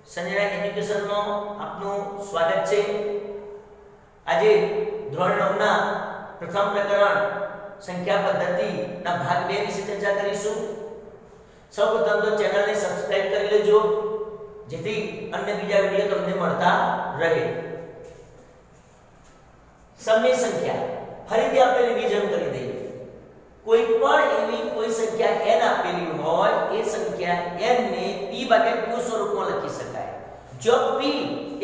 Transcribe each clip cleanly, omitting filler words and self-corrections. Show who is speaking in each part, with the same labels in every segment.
Speaker 1: સંજના એજ્યુકેશનમાં આપનું સ્વાગત છે। આજે ધોરણ 9 ના પ્રથમ પ્રકરણ સંખ્યા પદ્ધતિના ભાગ 2 વિશે ચર્ચા કરીશું। સૌપ્રથમ તો ચેનલને સબસ્ક્રાઇબ કરી લેજો જેથી અન્ય બીજા વિડિયો તમને મળતા રહે। સમય સંખ્યા ફરીથી આપણે રિવિઝન કરી દઈએ। કોઈ પણ એવી કોઈ સંખ્યા n આપેલી હોય એ સંખ્યા n ને p ભાગ્યા q સ્વરૂપમાં લખી શકાય। જો p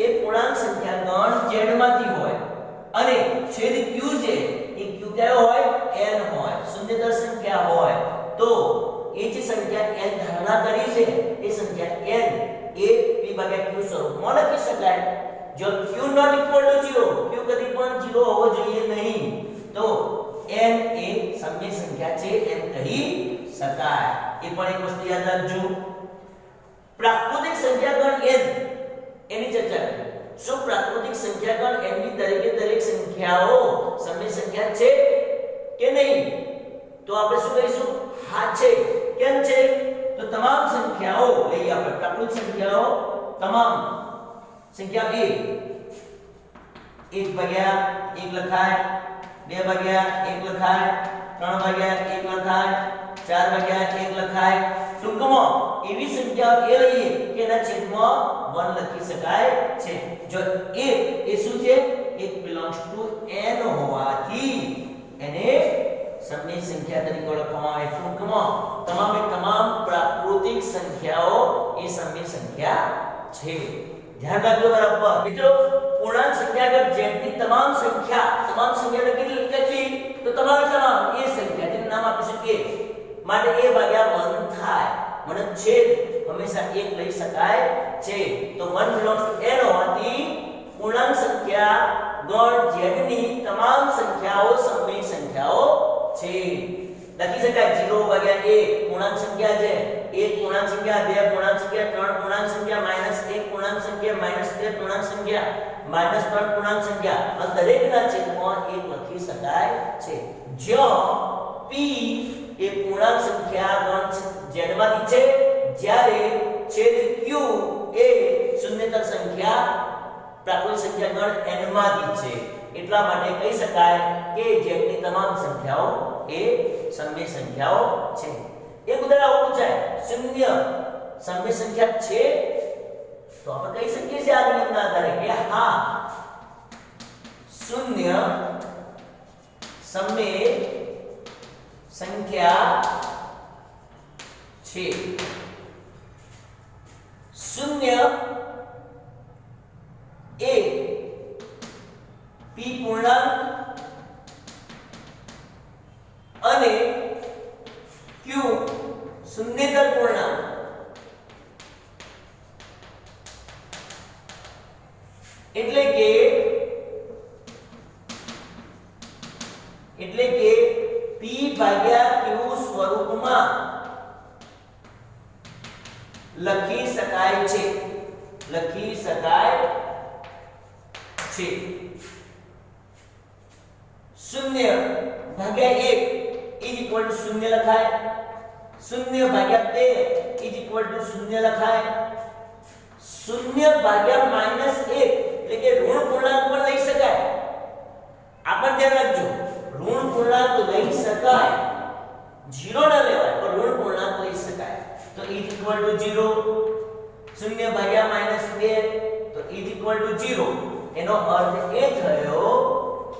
Speaker 1: એ પૂર્ણાંક સંખ્યા ગણ z માંથી હોય અને છેદ q છે એ q કયો હોય n હોય શૂન્યતર સંખ્યા હોય તો એ જે સંખ્યા n ધારણા કરી છે એ સંખ્યા n એ p ભાગ્યા q સ્વરૂપમાં લખી શકાય। જો q not equal to 0 q કદી પણ 0 હોવો જોઈએ નહીં તો n એ સમય સંખ્યા છે એમ કહી શકાય। એ પણ એક વસ્તુ યાદ રાખજો। પ્રાકૃતિક સંખ્યા ગણ n એની ચર્ચા કરીએ। શું પ્રાકૃતિક સંખ્યા ગણ n ની દરેકે દરેક સંખ્યાઓ સમય સંખ્યા છે કે નહીં? તો આપણે શું કહીશું? હા છે। કેમ છે? તો તમામ સંખ્યાઓ લઈએ આપણે પ્રાકૃતિક સંખ્યાઓ તમામ સંખ્યા 1 ભાગ્યા 1 લખાય 2 ભાગ્યા 1 લખાય 3 ભાગ્યા 1 લખાય 4 ભાગ્યા 1 લખાય। ટૂંકમાં એવી સંખ્યાઓ એ લઈએ કે એના છેદમાં 1 લખી શકાય છે। જો 1 એ શું છે? it belongs to n હોવાથી એને સમય સંખ્યા તરીકે ઓળખવામાં આવે। ટૂંકમાં તમામે તમામ પ્રાકૃતિક સંખ્યાઓ એ સમય સંખ્યા છે। ધ્યાન રાખજો બરાબર મિત્રો। પૂર્ણાંક સંખ્યા z ની તમામ સંખ્યા કેટલી તો તમામ એ સંખ્યા જેનું નામ આપી શકીએ માટે a ભાગ્યા 1 થાય। મને છેદ હંમેશા 1 લઈ શકાય છે તો 1 belongs to n હોવાથી પૂર્ણાંક સંખ્યા ગણ z ની તમામ સંખ્યાઓ સમય સંખ્યાઓ છે। લખી શકાય 0 ભાગ્યા 1 પૂર્ણાંક સંખ્યા છે 1 પૂર્ણાંક સંખ્યા 2 પૂર્ણાંક સંખ્યા 3 પૂર્ણાંક સંખ્યા -1 પૂર્ણાંક સંખ્યા -2 પૂર્ણાંક સંખ્યા -3 પૂર્ણાંક સંખ્યા આ દરેકના છેદમાં 1 લખી શકાય છે। જ્યાં p એ પૂર્ણાંક સંખ્યા ગણ z માંથી છે જ્યારે છેદ q એ શૂન્યતર સંખ્યા પ્રાકૃતિક સંખ્યા ગણ n માંથી છે। એટલા માટે કહી શકાય કે z ની તમામ સંખ્યાઓ એ સમય સંખ્યાઓ છે। એક ઉદાહરણ આવું પૂછાય શૂન્ય સમય સંખ્યા છે તો આપણે કહી શકીએ છીએ આ નિયમના આધારે કે હા શૂન્ય સમય સંખ્યા છે। શૂન્ય એ p પૂર્ણાંક અને q શૂન્યતર પૂર્ણાંક એટલે કે p ભાગ્યા q સ્વરૂપમાં લખી શકાય છે। શૂન્ય ભાગ્યા 1 ઇઝ ઇક્વલ ટુ 0 લખાય 0 ભાગ્યા 2 ઇઝ ઇક્વલ ટુ 0 લખાય 0 ભાગ્યા -1 એટલે કે ઋણ પૂર્ણાંક પણ લઈ શકાય। આપણે ધ્યાન રાખજો ઋણ પૂર્ણાંક લઈ શકાય 0 ન લેવાય પણ ઋણ પૂર્ણાંક લઈ શકાય। તો ઇઝ ઇક્વલ ટુ 0 0 ભાગ્યા -2 તો ઇઝ ઇક્વલ ટુ 0 એનો અર્થ એ થયો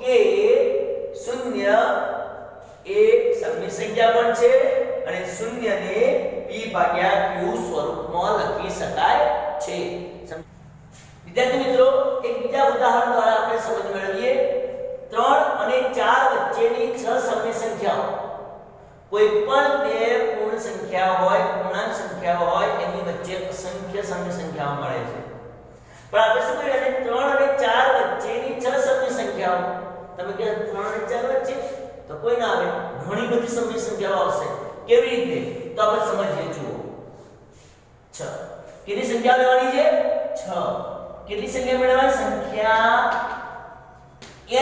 Speaker 1: કે 0 એ સમય સંખ્યા પણ છે અને 0 ને p ભાગ્યા q સ્વરૂપમાં લખી શકાય છે। વિદ્યાર્થી મિત્રો એક બીજા ઉદાહરણ દ્વારા આપણે સમજ મેળવીએ। 3 અને 4 વચ્ચેની 6 સમય સંખ્યાઓ કોઈ પણ બે પૂર્ણ સંખ્યા હોય પૂર્ણાંક સંખ્યા હોય એની વચ્ચે અસંખ્ય સમય સંખ્યાઓ મળે છે પણ આપણે શું કરીએ 3 અને 4 વચ્ચેની 6 સમય સંખ્યાઓ તમે કહો 3 અને 4 વચ્ચે તો કોઈ ના આવે ઘણી બધી સમય સંખ્યાઓ આવશે। કેવી રીતે તો આપણે સમજીએ જુઓ 6 કેટલી સંખ્યા લેવાની છે 6 કેટલી સંખ્યા મેળવવાની સંખ્યા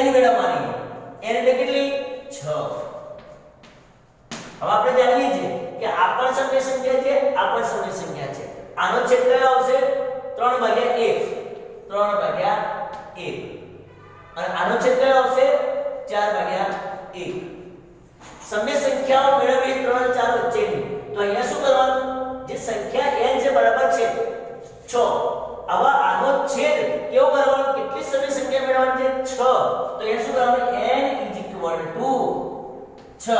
Speaker 1: n મેળવવાની n એટલે કેટલી 6 હવે આપણે જાણીએ છીએ કે આ પણ સમય સંખ્યા છે આ પણ સમય સંખ્યા છે આનો છેદ કયો આવશે 3 ભાગ્યા 1 3 ભાગ્યા 1 અને આનો છેદ કયો આવશે 4 ભાગ્યા 1 સમય સંખ્યાઓ મેળવવી 3 અને 4 વચ્ચેની તો અહીંયા શું કરવાનું જે સંખ્યા n છે બરાબર છે 6 આવા આનો છેદ કેવો કરવાનો કેટલી સમય સંખ્યા મેળવવાની છે 6 તો અહીંયા શું કરવાનું n 6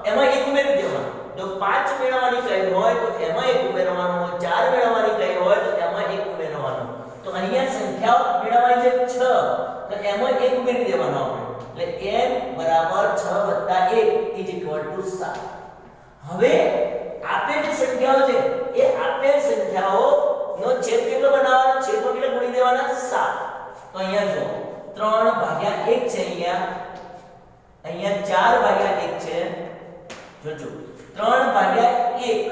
Speaker 1: એમાં એક ઉમેરી દેવાનું જો 5 મેળવવાની કહી હોય તો એમાં એક ઉમેરવાનું હોય 4 મેળવવાની કહી હોય તો એમાં એક ઉમેરવાનું તો અહીંયા સંખ્યાઓ મેળવવાની છે 6 તો એમાં એક ઉમેરી દેવાનો આપણે એટલે n બરાબર 6 1 7 હવે આપેલી સંખ્યાઓ છે એ આપેલ સંખ્યાઓ નો છેદ કેટલો બનાવવાનો છેદમાં કેટલા ગુણી દેવાના 7 તો અહીંયા જો 3 ભાગ્યા 1 છે અહીંયા 4 ભાગ્યા 1 છે જોજો 3 ભાગ્યા 1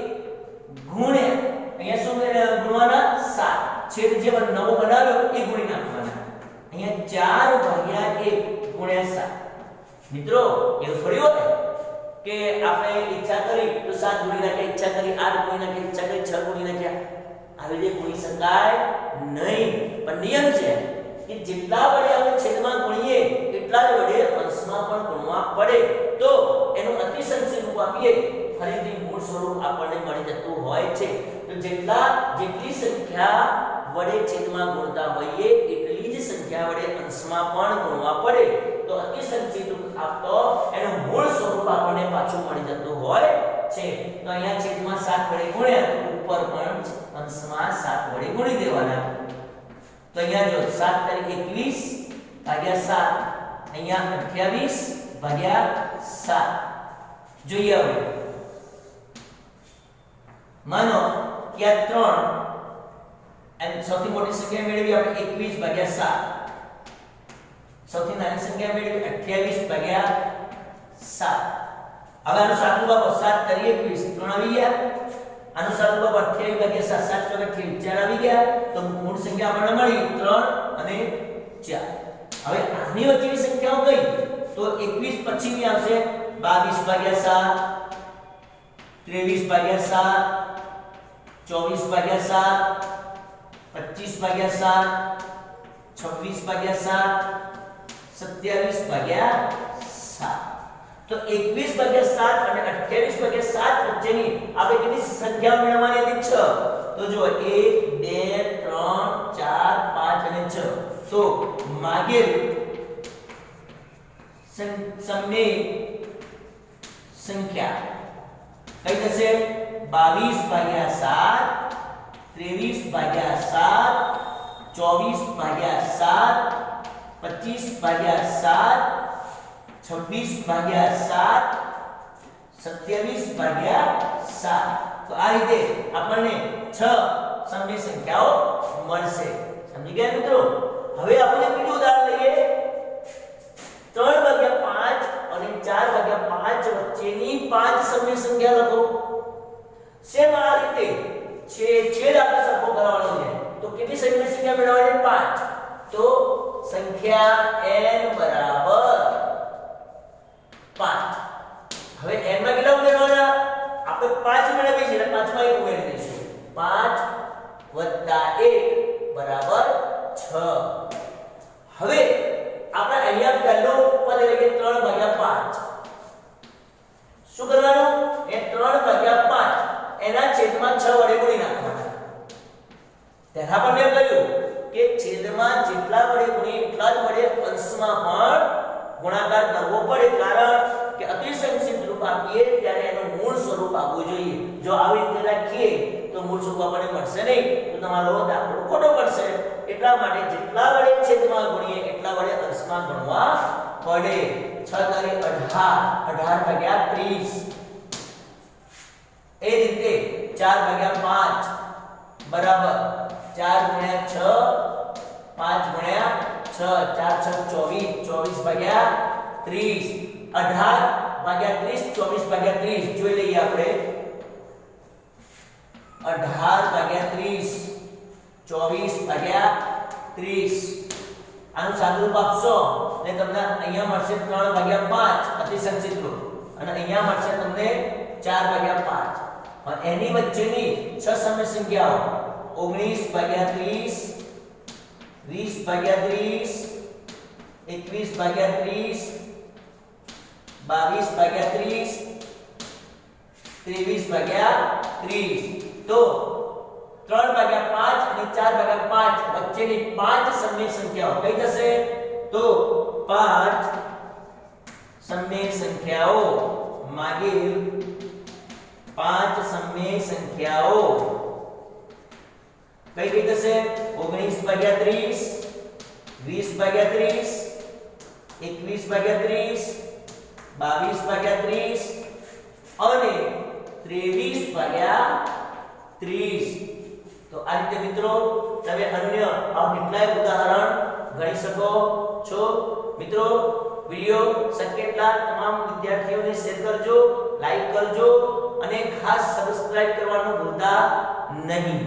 Speaker 1: ગુણ્યા અહીંયા શું ગુણવાના 7 છેદ જે નવો બનાવ્યો એ ગુણી નાખવાના અહીંયા 4 ભાગ્યા 1 ગુણ્યા 7 મિત્રો એવું થોડી હોય કે આપણે ઈચ્છા કરી તો 7 ગુણી નાખીએ ઈચ્છા કરી 8 ગુણી નાખીએ ઈચ્છા કરી 6 ગુણી નાખ્યા આવી રીતે ગુણી શકાય નહીં પણ નિયમ છે કે જેટલા વડે આપણે છેદમાં ગુણીએ એટલા જ વડે અંશમાં પણ ગુણવા પડે તો એનું અતિસંક્ષિપ્ત રૂપ આપીએ ફરીથી મૂળ સ્વરૂપ આપણને મળી જતું હોય છે તો જેટલી સંખ્યા વડે છેદમાં ગુણતા હોઈએ એટલી જ સંખ્યા વડે અંશમાં પણ ગુણવા પડે તો અતિસંક્ષિપ્ત રૂપ આપતો એનું મૂળ સ્વરૂપ આપણને પાછું મળી જતું હોય છે તો અહીંયા છેદમાં 7 વડે ગુણ્યા ઉપર પણ અંશમાં 7 વડે ગુણી દેવાના તો અહીંયા જો 7 તારીખ 21 ભાગ્યા 7 અહીંયા 28 ભાગ્યા 7 જોઈએ હવે માનો કે આ 3 અને સૌથી મોટી સંખ્યા મેળવી આપણે 21 ભાગ્યા 7 સૌથી નાની સંખ્યા મેળવી 28 ભાગ્યા 7 હવે આનું સાદું બાબત 7 તારીખ 21 3 આવી ગયા આનું સાદું બાબત 28 ભાગ્યા 7 7 ચોક 4 આવી ગયા તો મૂળ સંખ્યા આપણને મળી 3 અને 4 હવે આની વચ્ચેની સંખ્યાઓ કઈ તો 21 પછીની આવશે 22 ભાગ્યા 7 23 ભાગ્યા 7 24 ભાગ્યા 7 25 ભાગ્યા 7 26 ભાગ્યા 7 27 ભાગ્યા 7 તો 21 ભાગ્યા 7 અને 28 ભાગ્યા 7 વચ્ચેની આપણે કેટલી સંખ્યા મેળવવાની હતી 6 તો જો 1 2 3 4 5 અને 6 તો માગેલ સમય સંખ્યા કઈ થશે 22 ભાગ્યા 7 23 ભાગ્યા 7 24 ભાગ્યા 7 25 ભાગ્યા 7 26 ભાગ્યા 7 27 ભાગ્યા 7 તો આ રીતે આપણને 6 સમય સંખ્યાઓ મળશે સમજી ગયા મિત્રો હવે આપણે બીજું ઉદાહરણ લઈએ 3 ભાગ્યા 5 અને 4 ભાગ્યા 5 વચ્ચેની 5 સમય સંખ્યા લખો સેમ આ રીતે છેદ આપણે સરખો કરવાનો છે તો કેટલી સમય સંખ્યા મેળવવાની 5 તો સંખ્યા n બરાબર 5 હવે n માં કેટલા ઉમેરવાના આપણે 5 મેળવીએ છીએ એટલે 5 માં 1 ઉમેરી દઈશું 5 1 બરાબર 6 હવે આપણે અહીંયા પહેલો પદ એટલે કે 3 ભાગ્યા 5 શું કરવાનું એ 3 ભાગ્યા 5 એના છેદમાં 6 વડે ગુણી નાખવાના તેના પર મેં કહ્યું કે છેદમાં જેટલા વડે ગુણીએ એટલા જ વડે અંશમાં પણ ગુણાકાર કરવો પડે કારણ કે અતિસંક્ષિપ્ત રૂપ આપીએ ત્યારે એનું મૂળ સ્વરૂપ આપવું જોઈએ જો આવી રીતે રાખીએ તો મૂળ સ્વરૂપ આપણને મળશે નહીં તો તમારો દાખલો ખોટો પડશે એટલા માટે જેટલા વડે છેદમાં ગુણીએ એટલા વડે અંશમાં ગણવા પડે 6 તારીખ 18 ભાગ્યા 30 એ રીતે 4 ભાગ્યા 5 બરાબર 4 ગુણ્યા 6 5 ગુણ્યા 6 4 6 24 ભાગ્યા 30 18 ભાગ્યા 30 24 ભાગ્યા 30 જોઈ લઈએ આપણે 18 ભાગ્યા 30 24 ભાગ્યા 30 આનું સાદું રૂપ આપશો ને તમને અહીંયા મળશે 3 ભાગ્યા 5 અતિસંક્ષિપ્ત રૂપ અને અહીંયા મળશે તમને 4 ભાગ્યા 5 અને એની વચ્ચેની 6 સમય સંખ્યાઓ 19 ભાગ્યા 30, 20 ભાગ્યા 30, 21 ભાગ્યા 30, 22 ભાગ્યા 30, 23 ભાગ્યા 30. તો 3 ભાગ્યા 5 અને 4 ભાગ્યા 5 વચ્ચેની 5 સમય સંખ્યાઓ કઈ થશે? તો 5 સમય સંખ્યાઓ માગીલ 5 સમય સંખ્યાઓ કઈ કઈ થશે? 19 ભાગ્યા 30, 20 ભાગ્યા 30, 21 ભાગ્યા 30, 22 ભાગ્યા 30 અને 23 ભાગ્યા 30. તો આ રીતે મિત્રો તમે અન્ય આ કેટલાય ઉદાહરણ ગણી શકો છો. મિત્રો વિડિયો શક્ય એટલા તમામ વિદ્યાર્થીઓને શેર કરજો, લાઈક કરજો અને ખાસ સબસ્ક્રાઇબ કરવાનું ભૂલતા નહીં.